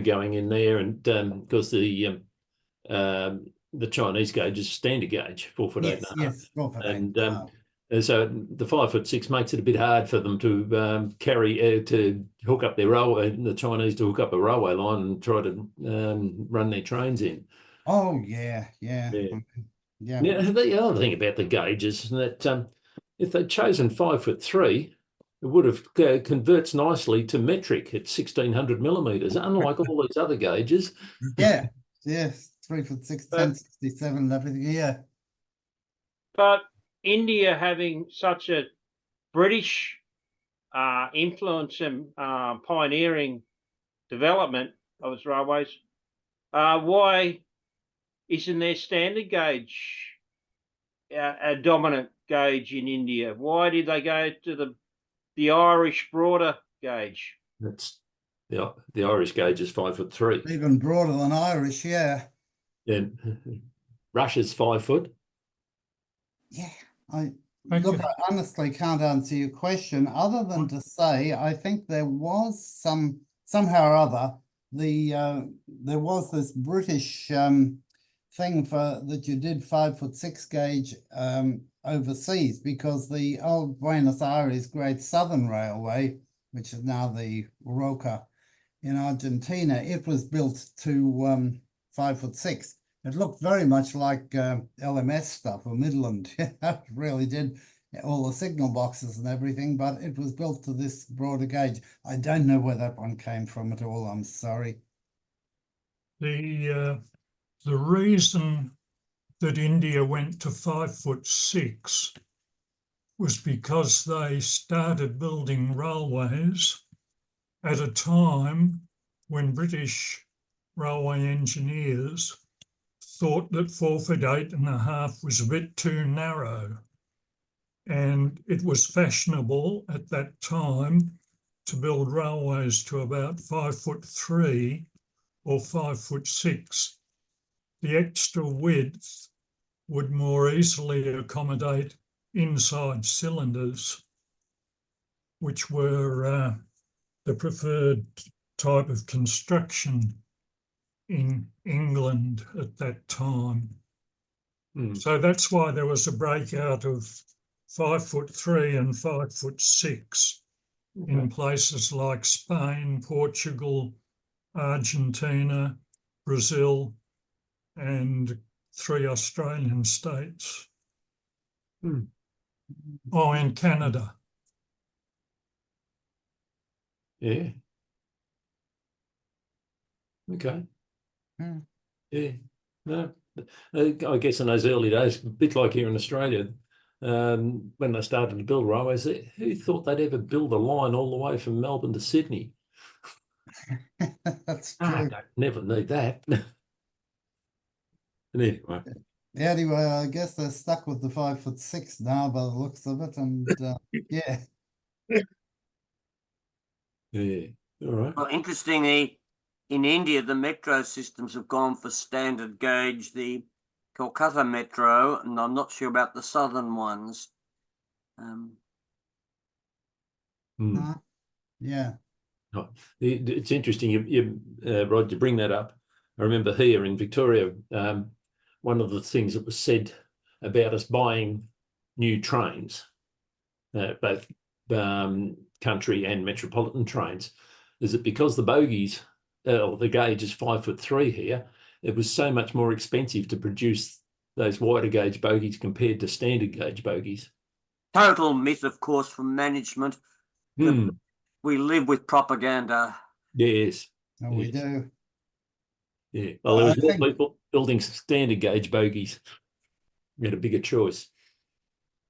Speaker 1: going in there, and because the Chinese gauge is standard gauge, 4'8.5".
Speaker 2: Yes, 4'8.5".
Speaker 1: And so the 5'6" makes it a bit hard for them to carry to hook up their railway, the Chinese to hook up a railway line and try to run their trains in.
Speaker 2: Oh yeah.
Speaker 1: Now, the other thing about the gauges is that if they'd chosen 5'3", it would have converts nicely to metric at 1600 millimeters, unlike all these other gauges.
Speaker 2: Yeah, 3'6", 1067, and everything. Yeah,
Speaker 4: but India having such a British influence and pioneering development of its railways, why isn't there standard gauge a dominant gauge in India? Why did they go to the Irish broader gauge?
Speaker 1: That's the Irish gauge is 5'3".
Speaker 2: even broader than Irish. Yeah.
Speaker 1: And Russia's 5 foot.
Speaker 2: Yeah, I honestly can't answer your question, other than to say I think there was somehow or other there was this British thing that you did 5'6" gauge overseas, because the old Buenos Aires Great Southern Railway, which is now the Roca in Argentina, it was built to 5'6". It looked very much like LMS stuff or Midland. It really did, all the signal boxes and everything, but it was built to this broader gauge. I don't know where that one came from at all. I'm sorry.
Speaker 8: The reason that India went to 5'6" was because they started building railways at a time when British railway engineers thought that 4'8.5" was a bit too narrow. And it was fashionable at that time to build railways to about 5'3" or 5'6". The extra width would more easily accommodate inside cylinders, which were the preferred type of construction in England at that time. So that's why there was a breakout of 5'3" and 5'6" in places like Spain, Portugal, Argentina, Brazil, and 3 Australian states. Oh, and Canada.
Speaker 1: Yeah. Okay. Yeah. No, I guess in those early days, a bit like here in Australia, when they started to build railways, who thought they'd ever build a line all the way from Melbourne to Sydney?
Speaker 2: That's true.
Speaker 1: Never need that. Anyway.
Speaker 2: Anyway, I guess they're stuck with the 5'6" now by the looks of it, and yeah.
Speaker 1: Yeah. All right.
Speaker 6: Well, interestingly, in India, the metro systems have gone for standard gauge, the Kolkata metro, and I'm not sure about the southern ones.
Speaker 2: Yeah.
Speaker 1: It's interesting, Rod, you bring that up. I remember here in Victoria, one of the things that was said about us buying new trains, both country and metropolitan trains, is that because the bogies, the gauge is 5'3" here, it was so much more expensive to produce those wider gauge bogies compared to standard gauge bogies.
Speaker 6: Total myth, of course, from management. We live with propaganda.
Speaker 1: Yes.
Speaker 2: Oh, we do.
Speaker 1: Yeah. Well, there was more people building standard gauge bogies. You had a bigger choice.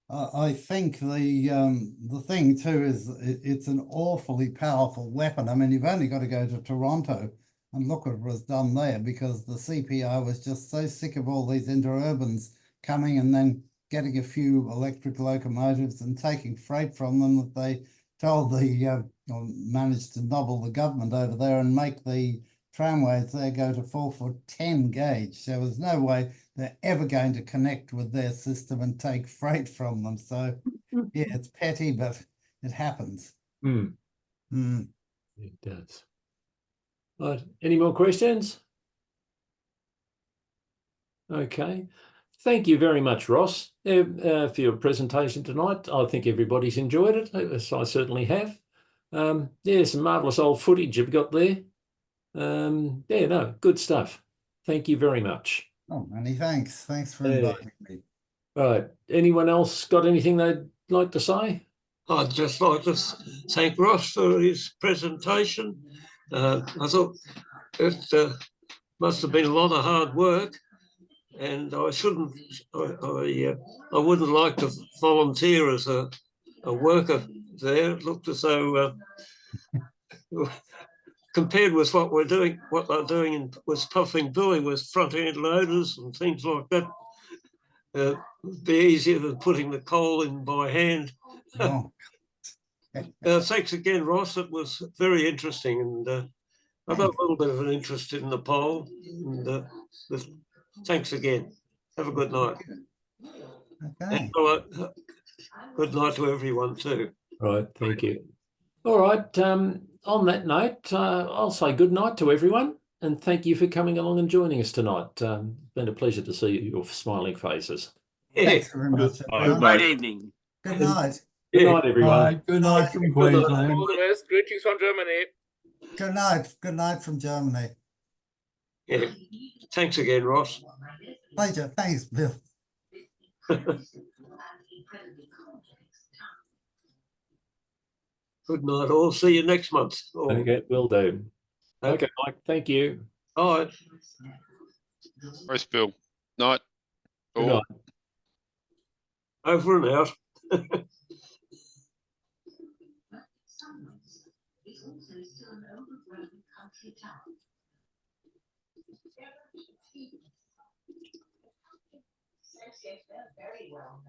Speaker 2: I think the thing too is it's an awfully powerful weapon. I mean, you've only got to go to Toronto and look what was done there, because the CPI was just so sick of all these interurbans coming and then getting a few electric locomotives and taking freight from them, that they told or managed to nobble the government over there and make the tramways there go to 4'10" gauge. So there's no way they're ever going to connect with their system and take freight from them. So yeah, it's petty, but it happens.
Speaker 1: It does. Right. Any more questions? Okay. Thank you very much, Ross, for your presentation tonight. I think everybody's enjoyed it, as I certainly have. Yeah, some marvellous old footage you've got there. Yeah, no, good stuff. Thank you very much.
Speaker 2: Oh, many thanks. Thanks for inviting me.
Speaker 1: Right. Anyone else got anything they'd like to say?
Speaker 9: I'd just like to thank Ross for his presentation. I thought it must have been a lot of hard work, and I wouldn't like to volunteer as a worker there. It looked as though compared with what they're doing with puffing buoy with front end loaders and things like that, it'd be easier than putting the coal in by hand.
Speaker 2: Oh.
Speaker 9: Thanks again, Ross. It was very interesting, and I've got a little bit of an interest in Nepal. And thanks again. Have a good night.
Speaker 2: Okay.
Speaker 9: And, good night to everyone too.
Speaker 1: Right. Thank you. All right. On that note, I'll say good night to everyone, and thank you for coming along and joining us tonight. It's been a pleasure to see your smiling faces.
Speaker 2: Thanks very much.
Speaker 6: Great evening.
Speaker 2: Good night.
Speaker 1: Good night, everyone.
Speaker 10: Good night from Queensland.
Speaker 11: All the best. Greetings from Germany.
Speaker 2: Good night. Good night from Germany.
Speaker 9: Yeah. Thanks again, Ross.
Speaker 2: Pleasure. Thanks, Bill.
Speaker 9: Good night, all. See you next month. All.
Speaker 1: Okay, will do.
Speaker 9: Okay.
Speaker 1: Okay, Mike, thank you.
Speaker 9: All right.
Speaker 10: Thanks, Bill. Night.
Speaker 1: Good
Speaker 10: All.
Speaker 1: night.
Speaker 9: Over and out.
Speaker 11: Very well.